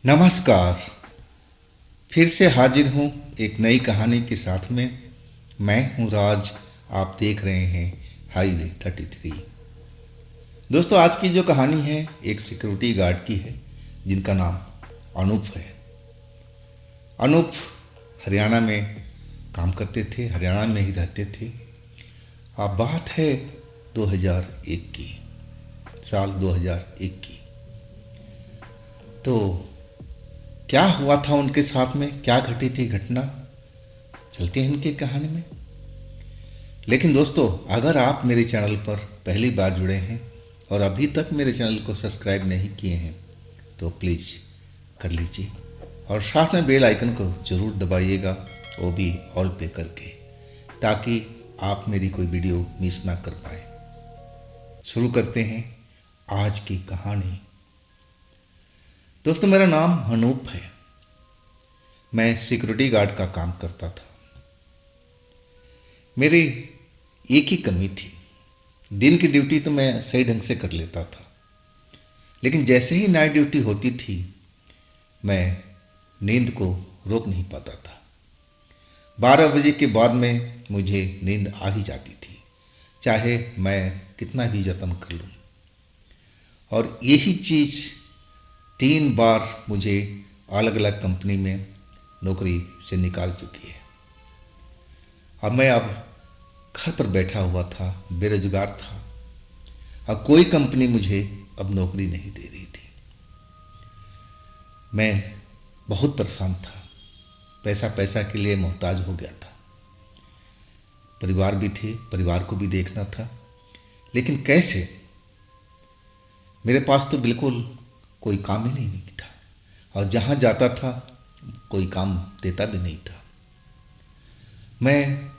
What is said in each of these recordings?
नमस्कार। फिर से हाजिर हूँ एक नई कहानी के साथ में। मैं हूँ राज। आप देख रहे हैं हाईवे 33। दोस्तों, आज की जो कहानी है एक सिक्योरिटी गार्ड की है जिनका नाम अनूप है। अनूप हरियाणा में काम करते थे, हरियाणा में ही रहते थे। अब बात है 2001 की, साल 2001 की। तो क्या हुआ था उनके साथ में, क्या घटी थी घटना, चलते हैं इनकी कहानी में। लेकिन दोस्तों, अगर आप मेरे चैनल पर पहली बार जुड़े हैं और अभी तक मेरे चैनल को सब्सक्राइब नहीं किए हैं तो प्लीज़ कर लीजिए और साथ में बेल आइकन को ज़रूर दबाइएगा, वो भी ऑल पे करके, ताकि आप मेरी कोई वीडियो मिस ना कर पाए। शुरू करते हैं आज की कहानी। दोस्तों, मेरा नाम अनूप है। मैं सिक्योरिटी गार्ड का काम करता था। मेरी एक ही कमी थी, दिन की ड्यूटी तो मैं सही ढंग से कर लेता था, लेकिन जैसे ही नाइट ड्यूटी होती थी मैं नींद को रोक नहीं पाता था। 12 बजे के बाद में मुझे नींद आ ही जाती थी, चाहे मैं कितना भी जतन कर लूँ। और यही चीज़ 3 बार मुझे अलग अलग कंपनी में नौकरी से निकाल चुकी है। अब घर पर बैठा हुआ था, बेरोजगार था। अब कोई कंपनी मुझे अब नौकरी नहीं दे रही थी। मैं बहुत परेशान था, पैसा पैसा के लिए मोहताज हो गया था। परिवार भी थे, परिवार को भी देखना था, लेकिन कैसे? मेरे पास तो बिल्कुल कोई काम ही नहीं था, और जहाँ जाता था कोई काम देता भी नहीं था। मैं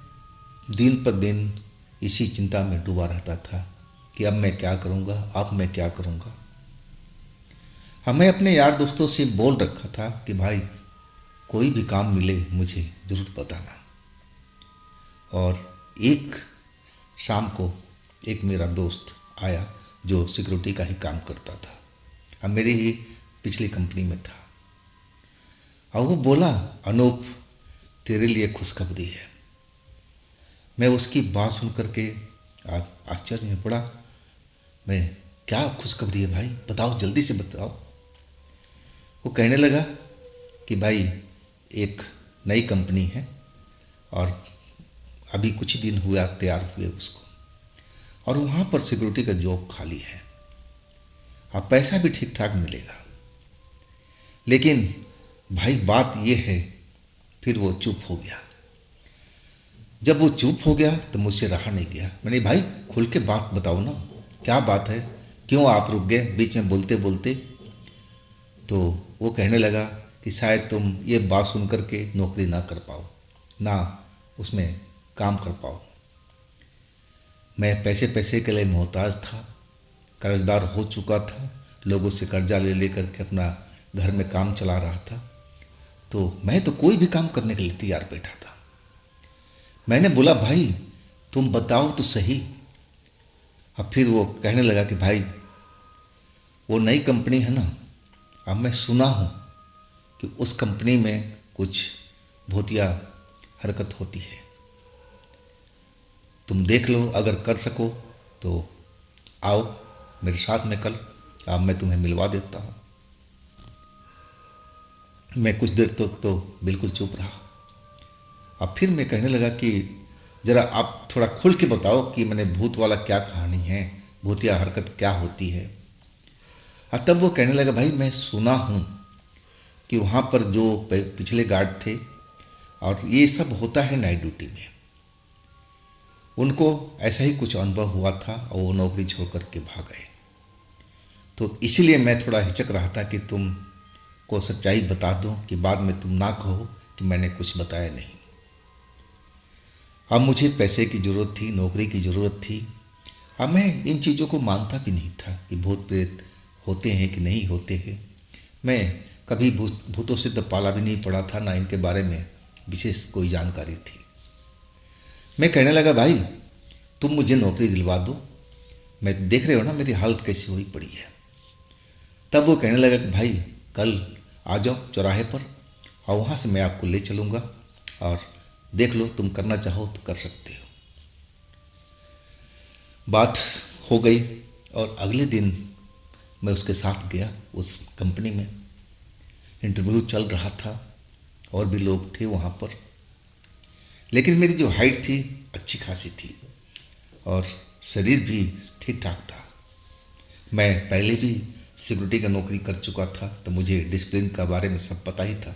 दिन पर दिन इसी चिंता में डूबा रहता था कि अब मैं क्या करूँगा, अब मैं क्या करूँगा। मैं अपने यार दोस्तों से बोल रखा था कि भाई कोई भी काम मिले मुझे ज़रूर बताना। और एक शाम को एक मेरा दोस्त आया जो सिक्योरिटी का ही काम करता था, अब मेरी ही पिछली कंपनी में था। और वो बोला, अनूप तेरे लिए खुशखबरी है। मैं उसकी बात सुन करके आश्चर्य में पड़ा। मैं, क्या खुशखबरी है भाई, बताओ जल्दी से बताओ। वो कहने लगा कि भाई एक नई कंपनी है और अभी कुछ ही दिन हुआ तैयार हुए उसको, और वहाँ पर सिक्योरिटी का जॉब खाली है। अब पैसा भी ठीक ठाक मिलेगा, लेकिन भाई बात ये है। फिर वो चुप हो गया। जब वो चुप हो गया तो मुझसे रहा नहीं गया। मैंने, भाई खुल के बात बताओ ना, क्या बात है, क्यों आप रुक गए बीच में बोलते बोलते। तो वो कहने लगा कि शायद तुम ये बात सुन कर के नौकरी ना कर पाओ, ना उसमें काम कर पाओ। मैं पैसे पैसे के लिए मोहताज था, कर्जदार हो चुका था, लोगों से कर्जा ले लेकर के अपना घर में काम चला रहा था। तो मैं तो कोई भी काम करने के लिए तैयार बैठा था। मैंने बोला, भाई तुम बताओ तो सही। अब फिर वो कहने लगा कि भाई वो नई कंपनी है ना, अब मैं सुना हूँ कि उस कंपनी में कुछ भूतिया हरकत होती है। तुम देख लो, अगर कर सको तो आओ मेरे साथ में कल, अब मैं तुम्हें मिलवा देता हूँ। मैं कुछ देर तो बिल्कुल चुप रहा। अब फिर मैं कहने लगा कि ज़रा आप थोड़ा खुल के बताओ कि मैंने भूत वाला क्या कहानी है, भूतिया हरकत क्या होती है। और तब वो कहने लगा, भाई मैं सुना हूँ कि वहाँ पर जो पिछले गार्ड थे, और ये सब होता है नाइट ड्यूटी में, उनको ऐसा ही कुछ अनुभव हुआ था और वो नौकरी छोड़ कर के भाग गए। तो इसीलिए मैं थोड़ा हिचक रहा था कि तुम को सच्चाई बता दूं कि बाद में तुम ना कहो कि मैंने कुछ बताया नहीं। अब मुझे पैसे की ज़रूरत थी, नौकरी की ज़रूरत थी। अब मैं इन चीज़ों को मानता भी नहीं था कि भूत प्रेत होते हैं कि नहीं होते हैं। मैं कभी भूतों से तो पाला भी नहीं पड़ा था, ना इनके बारे में विशेष कोई जानकारी थी। मैं कहने लगा, भाई तुम मुझे नौकरी दिलवा दो, मैं देख रहे हो ना मेरी हालत कैसी हुई पड़ी है। तब वो कहने लगा कि भाई कल आ जाओ चौराहे पर और वहाँ से मैं आपको ले चलूँगा और देख लो, तुम करना चाहो तो कर सकते हो। बात हो गई और अगले दिन मैं उसके साथ गया उस कंपनी में। इंटरव्यू चल रहा था और भी लोग थे वहाँ पर, लेकिन मेरी जो हाइट थी अच्छी खासी थी और शरीर भी ठीक ठाक था। मैं पहले भी सिक्योरिटी का नौकरी कर चुका था तो मुझे डिसिप्लिन का बारे में सब पता ही था।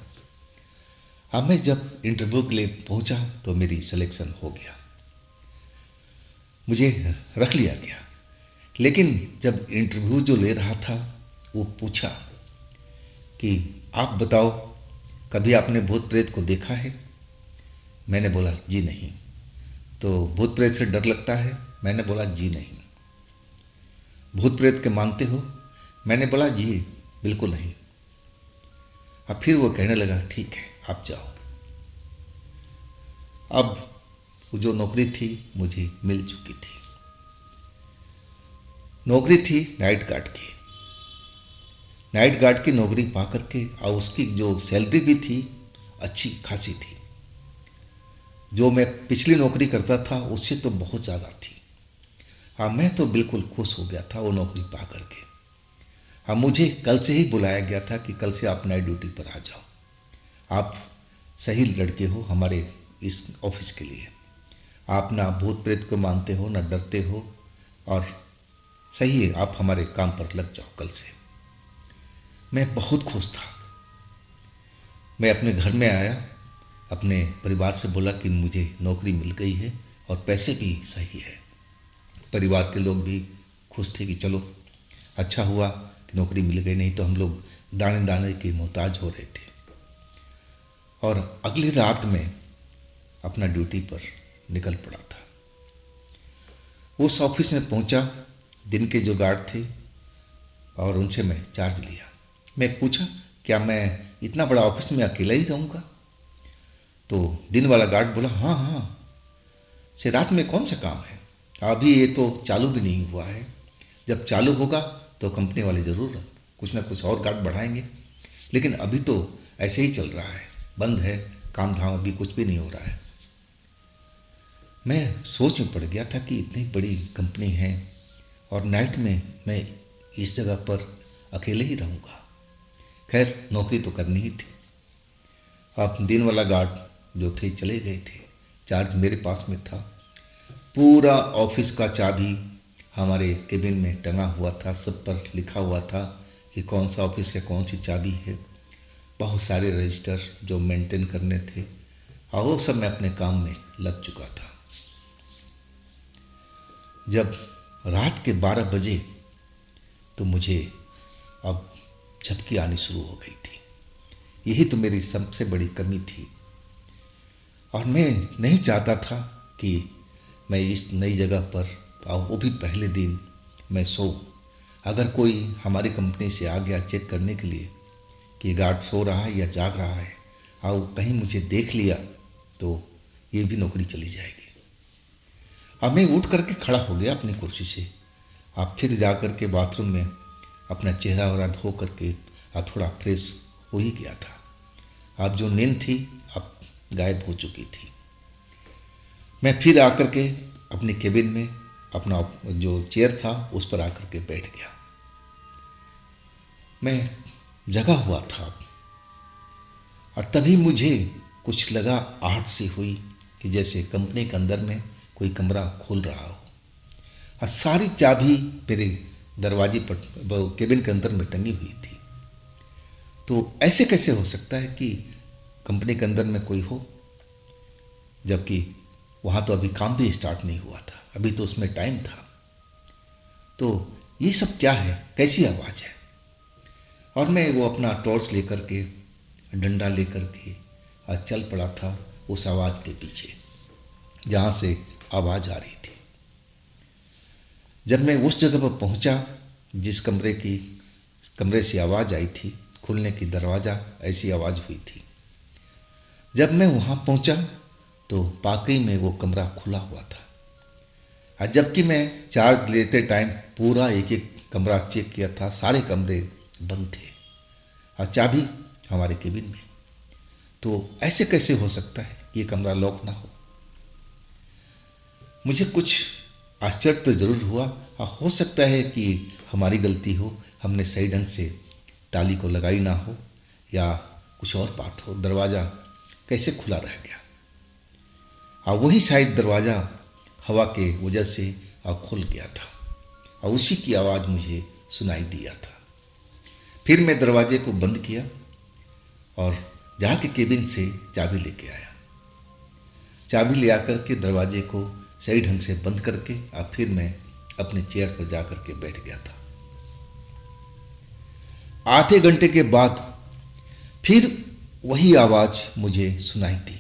अब मैं जब इंटरव्यू के लिए पहुंचा तो मेरी सिलेक्शन हो गया, मुझे रख लिया गया। लेकिन जब इंटरव्यू जो ले रहा था वो पूछा कि आप बताओ, कभी आपने भूत प्रेत को देखा है? मैंने बोला जी नहीं। तो भूत प्रेत से डर लगता है? मैंने बोला जी नहीं। भूत प्रेत के मानते हो? मैंने बोला जी बिल्कुल नहीं। अब फिर वो कहने लगा ठीक है आप जाओ। अब वो जो नौकरी थी मुझे मिल चुकी थी। नौकरी थी नाइट गार्ड की। नाइट गार्ड की नौकरी पा करके और उसकी जो सैलरी भी थी अच्छी खासी थी। जो मैं पिछली नौकरी करता था उससे तो बहुत ज़्यादा थी। हाँ, मैं तो बिल्कुल खुश हो गया था वो नौकरी पा करके। हाँ, मुझे कल से ही बुलाया गया था कि कल से आप नाइट ड्यूटी पर आ जाओ, आप सही लड़के हो हमारे इस ऑफिस के लिए। आप ना भूत प्रेत को मानते हो ना डरते हो और सही है, आप हमारे काम पर लग जाओ कल से। मैं बहुत खुश था। मैं अपने घर में आया, अपने परिवार से बोला कि मुझे नौकरी मिल गई है और पैसे भी सही है। परिवार के लोग भी खुश थे कि चलो अच्छा हुआ कि नौकरी मिल गई, नहीं तो हम लोग दाने दाने के मोहताज हो रहे थे। और अगली रात में अपना ड्यूटी पर निकल पड़ा था। उस ऑफिस में पहुंचा, दिन के जो गार्ड थे और उनसे मैं चार्ज लिया। मैं पूछा क्या मैं इतना बड़ा ऑफिस में अकेला ही रहूँगा? तो दिन वाला गार्ड बोला हाँ हाँ, से रात में कौन सा काम है, अभी ये तो चालू भी नहीं हुआ है। जब चालू होगा तो कंपनी वाले ज़रूर कुछ ना कुछ और गार्ड बढ़ाएंगे, लेकिन अभी तो ऐसे ही चल रहा है, बंद है, काम धाम अभी कुछ भी नहीं हो रहा है। मैं सोच में पड़ गया था कि इतनी बड़ी कंपनी है और नाइट में मैं इस जगह पर अकेले ही रहूँगा। खैर नौकरी तो करनी ही थी। अब दिन वाला गार्ड जो थे चले गए थे, चार्ज मेरे पास में था। पूरा ऑफिस का चाबी हमारे केबिन में टंगा हुआ था, सब पर लिखा हुआ था कि कौन सा ऑफिस है, कौन सी चाबी है। बहुत सारे रजिस्टर जो मेंटेन करने थे और वो सब मैं अपने काम में लग चुका था। जब रात के 12 बजे तो मुझे अब झपकी आनी शुरू हो गई थी। यही तो मेरी सबसे बड़ी कमी थी और मैं नहीं चाहता था कि मैं इस नई जगह पर, और वो भी पहले दिन, मैं सो। अगर कोई हमारी कंपनी से आ गया चेक करने के लिए कि गार्ड सो रहा है या जाग रहा है और कहीं मुझे देख लिया तो ये भी नौकरी चली जाएगी। अब मैं उठ करके खड़ा हो गया अपनी कुर्सी से। अब फिर जा कर के बाथरूम में अपना चेहरा वरा धो करके थोड़ा फ्रेश हो ही गया था। अब जो नींद थी अब गायब हो चुकी थी। मैं फिर आकर के अपने केबिन में अपना जो चेयर था उस पर आकर के बैठ गया। मैं जगा हुआ था और तभी मुझे कुछ लगा, आहट सी हुई कि जैसे कंपनी के अंदर में कोई कमरा खोल रहा हो और सारी चाबी मेरे दरवाजे पर केबिन के अंदर में टंगी हुई थी। तो ऐसे कैसे हो सकता है कि कंपनी के अंदर में कोई हो, जबकि वहाँ तो अभी काम भी स्टार्ट नहीं हुआ था, अभी तो उसमें टाइम था। तो ये सब क्या है, कैसी आवाज़ है? और मैं वो अपना टॉर्च लेकर के, डंडा लेकर के चल पड़ा था उस आवाज़ के पीछे जहाँ से आवाज़ आ रही थी। जब मैं उस जगह पर पहुँचा जिस कमरे से आवाज़ आई थी, खुलने की दरवाज़ा ऐसी आवाज़ हुई थी। जब मैं वहाँ पहुँचा तो वाकई में वो कमरा खुला हुआ था। जबकि मैं चार्ज लेते टाइम पूरा एक एक कमरा चेक किया था, सारे कमरे बंद थे और चाबी हमारे केबिन में। तो ऐसे कैसे हो सकता है कि ये कमरा लॉक ना हो? मुझे कुछ आश्चर्य तो जरूर हुआ। हो सकता है कि हमारी गलती हो, हमने सही ढंग से ताली को लगाई ना हो, या कुछ और बात हो, दरवाज़ा कैसे खुला रह गया। वही शायद दरवाज़ा हवा के वजह से खुल गया था, और उसी की आवाज़ मुझे सुनाई दिया था। फिर मैं दरवाजे को बंद किया और जाके केबिन से चाबी लेके आया। चाबी ले आकर के दरवाजे को सही ढंग से बंद करके अब फिर मैं अपने चेयर पर जा कर के बैठ गया था। आधे घंटे के बाद फिर वही आवाज़ मुझे सुनाई दी।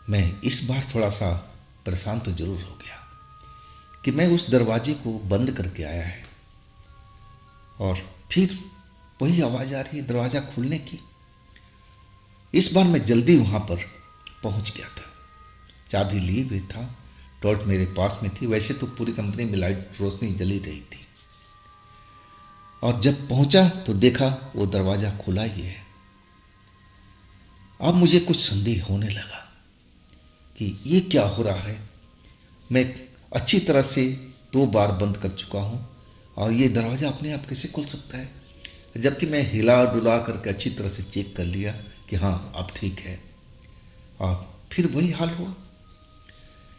मैं इस बार थोड़ा सा परेशान तो जरूर हो गया कि मैं उस दरवाजे को बंद करके आया है और फिर वही आवाज़ आ रही है दरवाज़ा खुलने की। इस बार मैं जल्दी वहाँ पर पहुँच गया था। चाबी लिए हुए था, टॉर्च मेरे पास में थी। वैसे तो पूरी कंपनी में लाइट रोशनी जली रही थी, और जब पहुंचा तो देखा वो दरवाज़ा खुला ही है। अब मुझे कुछ संदेह होने लगा कि ये क्या हो रहा है। मैं अच्छी तरह से 2 बार बंद कर चुका हूँ और ये दरवाज़ा अपने आप कैसे खुल सकता है, जबकि मैं हिला डुला करके अच्छी तरह से चेक कर लिया कि हाँ अब ठीक है। और फिर वही हाल हुआ।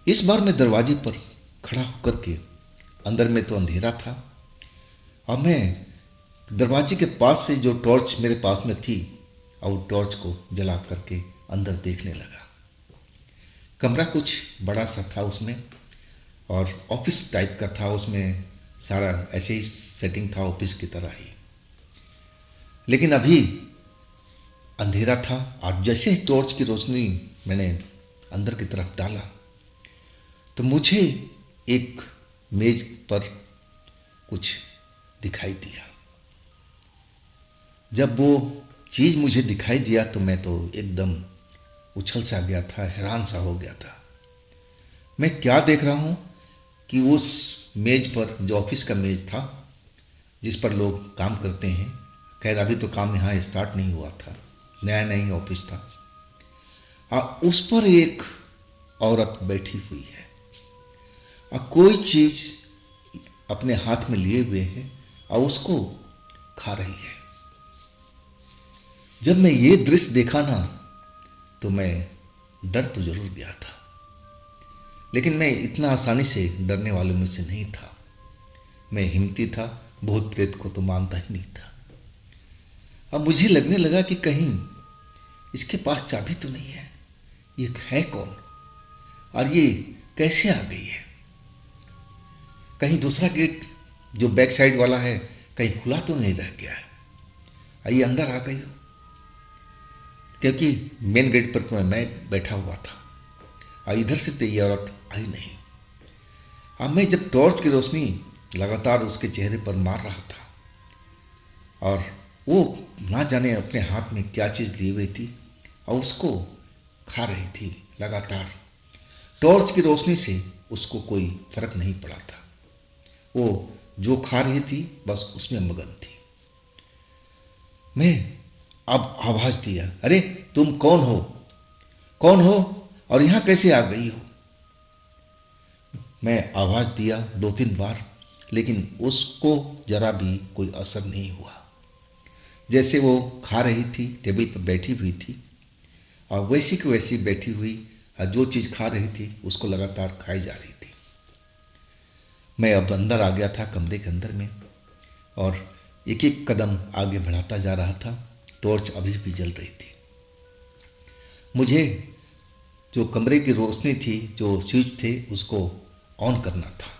इस बार मैं दरवाजे पर खड़ा होकर के, अंदर में तो अंधेरा था, और मैं दरवाजे के पास से जो टॉर्च मेरे पास में थी और टॉर्च को जला करके अंदर देखने लगा। कमरा कुछ बड़ा सा था उसमें, और ऑफिस टाइप का था। उसमें सारा ऐसे ही सेटिंग था ऑफिस की तरह ही, लेकिन अभी अंधेरा था। और जैसे ही टॉर्च की रोशनी मैंने अंदर की तरफ डाला तो मुझे एक मेज पर कुछ दिखाई दिया। जब वो चीज़ मुझे दिखाई दिया तो मैं तो एकदम उछल सा गया था, हैरान सा हो गया था। मैं क्या देख रहा हूँ कि उस मेज पर, जो ऑफिस का मेज था जिस पर लोग काम करते हैं, खैर अभी तो काम यहाँ स्टार्ट नहीं हुआ था, नया नया ऑफिस था, उस पर एक औरत बैठी हुई है और कोई चीज़ अपने हाथ में लिए हुए है और उसको खा रही है। जब मैं ये दृश्य देखा ना तो मैं डर तो जरूर गया था, लेकिन मैं इतना आसानी से डरने वालों में से नहीं था। मैं हिम्मती था, भूत प्रेत को तो मानता ही नहीं था। अब मुझे लगने लगा कि कहीं इसके पास चाबी तो नहीं है, ये है कौन और ये कैसे आ गई है। कहीं दूसरा गेट जो बैक साइड वाला है कहीं खुला तो नहीं रह गया है, ये अंदर आ गई हो, क्योंकि मेन गेट पर तो मैं बैठा हुआ था और इधर से तो ये औरत आई नहीं। अब मैं जब टॉर्च की रोशनी लगातार उसके चेहरे पर मार रहा था और वो ना जाने अपने हाथ में क्या चीज़ लिए हुई थी और उसको खा रही थी लगातार। टॉर्च की रोशनी से उसको कोई फर्क नहीं पड़ा था, वो जो खा रही थी बस उसमें मगन थी। मैं अब आवाज दिया, अरे तुम कौन हो, कौन हो और यहां कैसे आ गई हो। मैं आवाज दिया 2-3 बार, लेकिन उसको जरा भी कोई असर नहीं हुआ। जैसे वो खा रही थी, टेबल पर बैठी हुई थी और वैसी की वैसी बैठी हुई, जो चीज़ खा रही थी उसको लगातार खाई जा रही थी। मैं अब अंदर आ गया था कमरे के अंदर में और एक एक कदम आगे बढ़ाता जा रहा था। टॉर्च अभी भी जल रही थी। मुझे जो कमरे की रोशनी थी, जो स्विच थे, उसको ऑन करना था,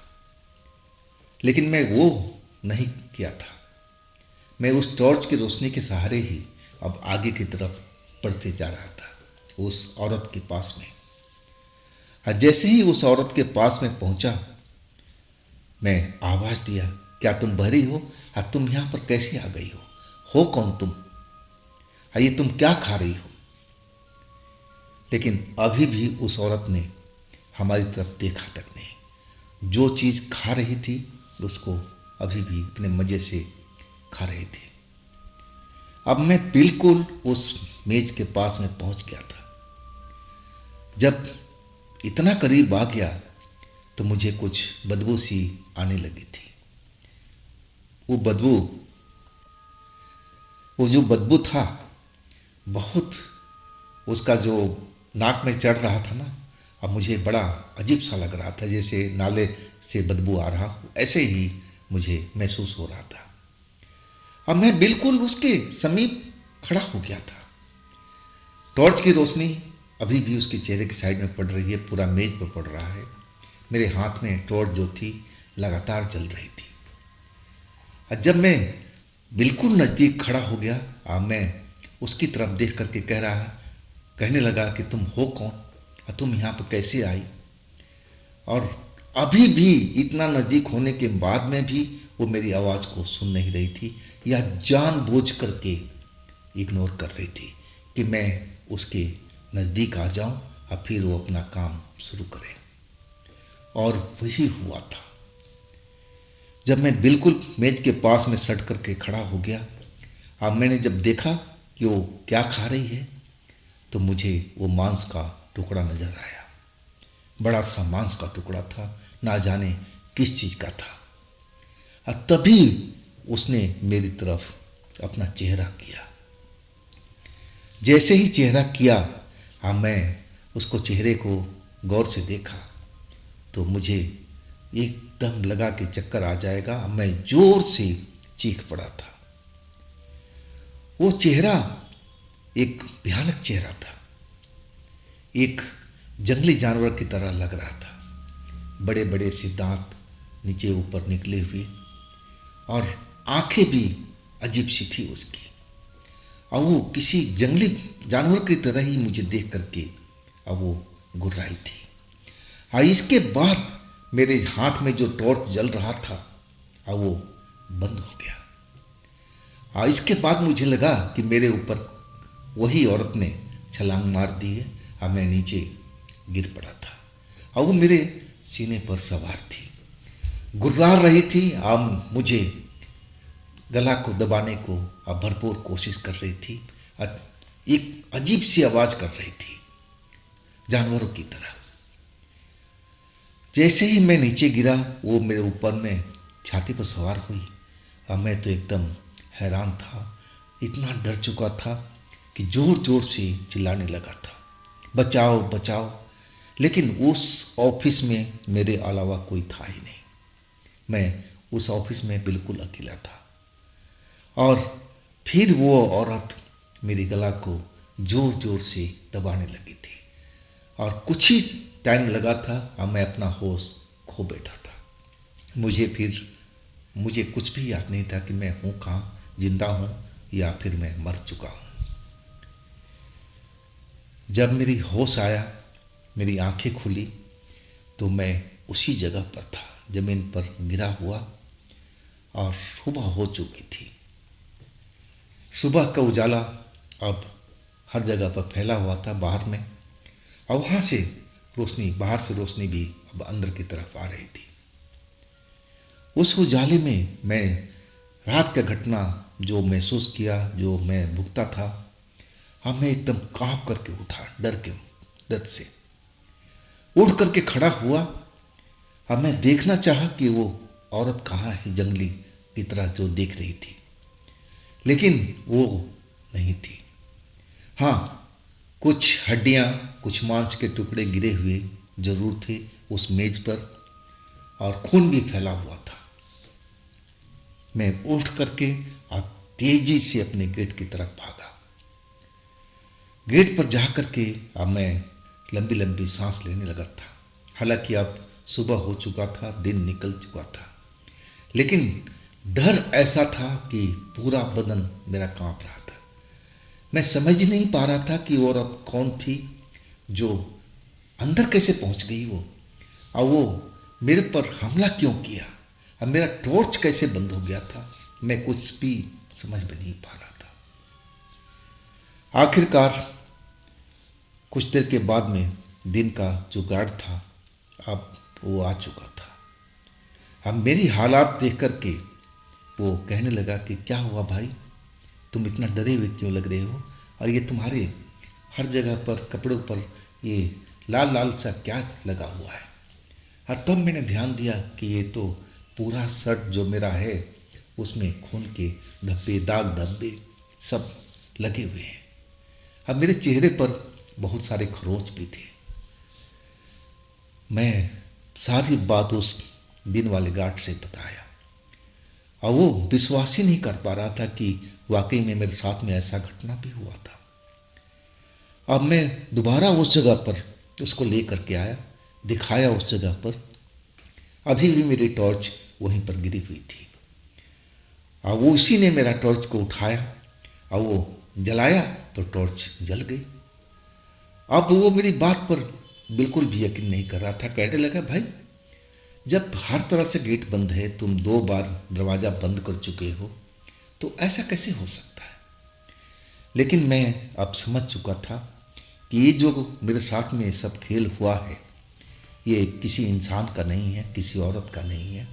लेकिन मैं वो नहीं किया था। मैं उस टॉर्च की रोशनी के सहारे ही अब आगे की तरफ बढ़ते जा रहा था उस औरत के पास में। जैसे ही उस औरत के पास में पहुंचा, मैं आवाज दिया, क्या तुम बहरी हो? तुम यहां पर कैसे आ गई हो कौन तुम? ये तुम क्या खा रही हो? लेकिन अभी भी उस औरत ने हमारी तरफ देखा तक नहीं। जो चीज़ खा रही थी उसको अभी भी अपने मज़े से खा रही थी। अब मैं बिल्कुल उस मेज के पास में पहुंच गया था। जब इतना करीब आ गया तो मुझे कुछ बदबू सी आने लगी थी। वो बदबू वो जो बदबू था, बहुत, उसका जो नाक में चढ़ रहा था ना, अब मुझे बड़ा अजीब सा लग रहा था, जैसे नाले से बदबू आ रहा हो, ऐसे ही मुझे महसूस हो रहा था। अब मैं बिल्कुल उसके समीप खड़ा हो गया था। टॉर्च की रोशनी अभी भी उसके चेहरे की साइड में पड़ रही है, पूरा मेज पर पड़ रहा है। मेरे हाथ में टॉर्च जो थी लगातार जल रही थी। और जब मैं बिल्कुल नज़दीक खड़ा हो गया, मैं उसकी तरफ देख करके कहने लगा कि तुम हो कौन और तुम यहाँ पर कैसे आई। और अभी भी इतना नज़दीक होने के बाद में भी वो मेरी आवाज़ को सुन नहीं रही थी, या जानबूझ करके इग्नोर कर रही थी कि मैं उसके नज़दीक आ जाऊं और फिर वो अपना काम शुरू करे। और वही हुआ था। जब मैं बिल्कुल मेज के पास में सट करके खड़ा हो गया, अब मैंने जब देखा कि वो क्या खा रही है, तो मुझे वो मांस का टुकड़ा नजर आया। बड़ा सा मांस का टुकड़ा था, ना जाने किस चीज़ का था। और तभी उसने मेरी तरफ अपना चेहरा किया। जैसे ही चेहरा किया, मैं उसको चेहरे को गौर से देखा तो मुझे एकदम लगा कि चक्कर आ जाएगा। मैं जोर से चीख पड़ा था। वो चेहरा एक भयानक चेहरा था, एक जंगली जानवर की तरह लग रहा था। बड़े बड़े से दांत नीचे ऊपर निकले हुए, और आंखें भी अजीब सी थी उसकी। और वो किसी जंगली जानवर की तरह ही मुझे देख करके अब वो गुर्राई थी। और इसके बाद मेरे हाथ में जो टॉर्च जल रहा था, अब वो बंद हो गया। और इसके बाद मुझे लगा कि मेरे ऊपर वही औरत ने छलांग मार दी है और मैं नीचे गिर पड़ा था। और वो मेरे सीने पर सवार थी, गुर्रा रही थी। अब मुझे गला को दबाने को अब भरपूर कोशिश कर रही थी। एक अजीब सी आवाज़ कर रही थी, जानवरों की तरह। जैसे ही मैं नीचे गिरा, वो मेरे ऊपर में छाती पर सवार हुई। अब मैं तो एकदम हैरान था, इतना डर चुका था कि जोर जोर से चिल्लाने लगा था, बचाओ बचाओ। लेकिन उस ऑफिस में मेरे अलावा कोई था ही नहीं। मैं उस ऑफिस में बिल्कुल अकेला था। और फिर वो औरत मेरी गला को जोर जोर से दबाने लगी थी। और कुछ ही टाइम लगा था और मैं अपना होश खो बैठा था। मुझे कुछ भी याद नहीं था कि मैं हूँ कहाँ, जिंदा हूँ या फिर मैं मर चुका हूँ। जब मेरी होश आया, मेरी आंखें खुली, तो मैं उसी जगह पर था, जमीन पर गिरा हुआ। और सुबह हो चुकी थी। सुबह का उजाला अब हर जगह पर फैला हुआ था बाहर में। और वहाँ से रोशनी, बाहर से रोशनी भी अब अंदर की तरफ आ रही थी। उस उजाले में मैं रात का घटना जो महसूस किया, जो मैं भुगता था, हाँ, मैं एकदम कांप करके उठा, डर से उठ करके खड़ा हुआ। अब मैं देखना चाहा कि वो औरत कहाँ है, जंगली की तरह जो देख रही थी, लेकिन वो नहीं थी। हाँ, कुछ हड्डियाँ, कुछ मांस के टुकड़े गिरे हुए जरूर थे उस मेज पर, और खून भी फैला हुआ था। मैं उठ करके और तेजी से अपने गेट की तरफ भागा। गेट पर जा करके अब मैं लंबी लंबी सांस लेने लगा था। हालांकि अब सुबह हो चुका था, दिन निकल चुका था, लेकिन डर ऐसा था कि पूरा बदन मेरा कांप रहा था। मैं समझ नहीं पा रहा था कि वो औरत कौन थी, जो अंदर कैसे पहुंच गई वो, और वो मेरे पर हमला क्यों किया, अब मेरा टॉर्च कैसे बंद हो गया था। मैं कुछ भी समझ में नहीं पा रहा था। आखिरकार कुछ देर के बाद में दिन का जो गार्ड था, अब वो आ चुका था। अब मेरी हालात देख करके वो कहने लगा कि क्या हुआ भाई, तुम इतना डरे हुए क्यों लग रहे हो, और ये तुम्हारे हर जगह पर कपड़ों पर ये लाल लाल सा क्या लगा हुआ है। और तब मैंने ध्यान दिया कि ये तो पूरा शर्ट जो मेरा है उसमें खून के धब्बे, दाग धब्बे सब लगे हुए हैं। अब मेरे चेहरे पर बहुत सारे खरोच भी थे। मैं सारी बात उस दिन वाले गार्ड से बताया और वो विश्वास ही नहीं कर पा रहा था कि वाकई में मेरे साथ में ऐसा घटना भी हुआ था। अब मैं दोबारा उस जगह पर उसको ले करके आया, दिखाया उस जगह पर। अभी भी मेरी टॉर्च वहीं पर गिरी हुई थी और वो उसी ने मेरा टॉर्च को उठाया और वो जलाया तो टॉर्च जल गई। अब वो मेरी बात पर बिल्कुल भी यकीन नहीं कर रहा था। कहने लगा, भाई जब हर तरह से गेट बंद है, तुम 2 बार दरवाज़ा बंद कर चुके हो, तो ऐसा कैसे हो सकता है। लेकिन मैं अब समझ चुका था कि ये जो मेरे साथ में सब खेल हुआ है ये किसी इंसान का नहीं है, किसी औरत का नहीं है।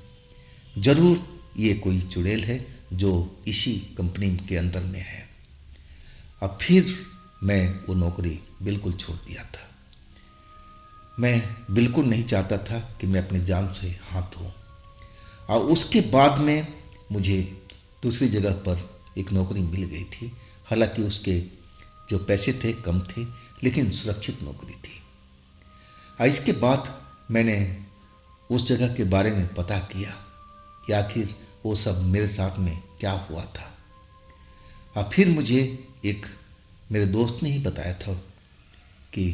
जरूर ये कोई चुड़ैल है जो इसी कंपनी के अंदर में है। अब फिर मैं वो नौकरी बिल्कुल छोड़ दिया था। मैं बिल्कुल नहीं चाहता था कि मैं अपनी जान से हाथ धोऊं। और उसके बाद में मुझे दूसरी जगह पर एक नौकरी मिल गई थी। हालांकि उसके जो पैसे थे कम थे, लेकिन सुरक्षित नौकरी थी। और इसके बाद मैंने उस जगह के बारे में पता किया कि आखिर वो सब मेरे साथ में क्या हुआ था। और फिर मुझे एक मेरे दोस्त ने ही बताया था कि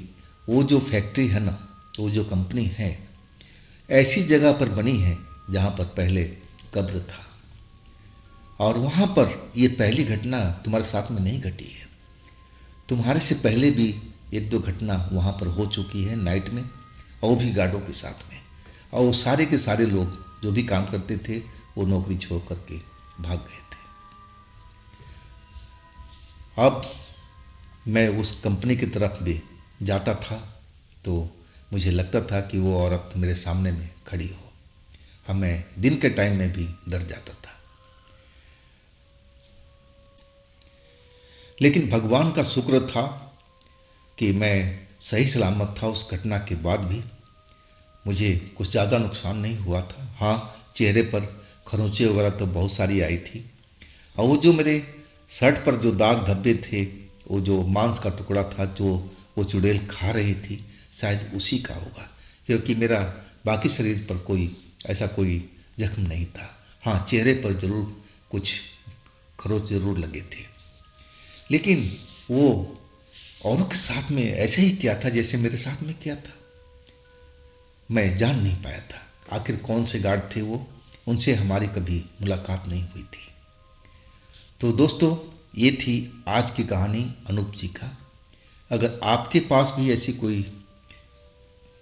वो जो फैक्ट्री है ना, वो जो कंपनी है, ऐसी जगह पर बनी है जहाँ पर पहले कब्र था। और वहाँ पर ये पहली घटना तुम्हारे साथ में नहीं घटी है। तुम्हारे से पहले भी 1-2 घटना वहाँ पर हो चुकी है नाइट में, और वो भी गार्डों के साथ में। और वो सारे के सारे लोग जो भी काम करते थे वो नौकरी छोड़ करके भाग गए थे। अब मैं उस कंपनी की तरफ भी जाता था तो मुझे लगता था कि वो औरत मेरे सामने में खड़ी हो। हमें दिन के टाइम में भी डर जाता था। लेकिन भगवान का शुक्र था कि मैं सही सलामत था। उस घटना के बाद भी मुझे कुछ ज़्यादा नुकसान नहीं हुआ था। हाँ, चेहरे पर खरोंचे वगैरह तो बहुत सारी आई थी। और वो जो मेरे शर्ट पर जो दाग धब्बे थे, वो जो मांस का टुकड़ा था जो वो चुड़ैल खा रही थी, शायद उसी का होगा, क्योंकि मेरा बाकी शरीर पर कोई ऐसा कोई जख्म नहीं था। हाँ, चेहरे पर ज़रूर कुछ खरोच ज़रूर लगे थे। लेकिन वो औरों के साथ में ऐसे ही किया था जैसे मेरे साथ में किया था। मैं जान नहीं पाया था आखिर कौन से गार्ड थे वो, उनसे हमारी कभी मुलाकात नहीं हुई थी। तो दोस्तों, ये थी आज की कहानी अनूप जी का। अगर आपके पास भी ऐसी कोई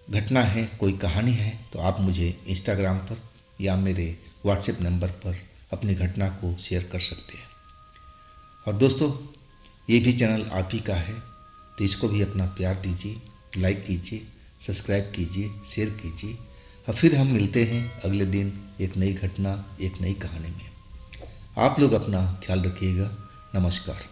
घटना है, कोई कहानी है, तो आप मुझे इंस्टाग्राम पर या मेरे व्हाट्सएप नंबर पर अपनी घटना को शेयर कर सकते हैं। और दोस्तों, ये भी चैनल आप ही का है, तो इसको भी अपना प्यार दीजिए, लाइक कीजिए, सब्सक्राइब कीजिए, शेयर कीजिए। और फिर हम मिलते हैं अगले दिन एक नई घटना, एक नई कहानी में। आप लोग अपना ख्याल रखिएगा। नमस्कार।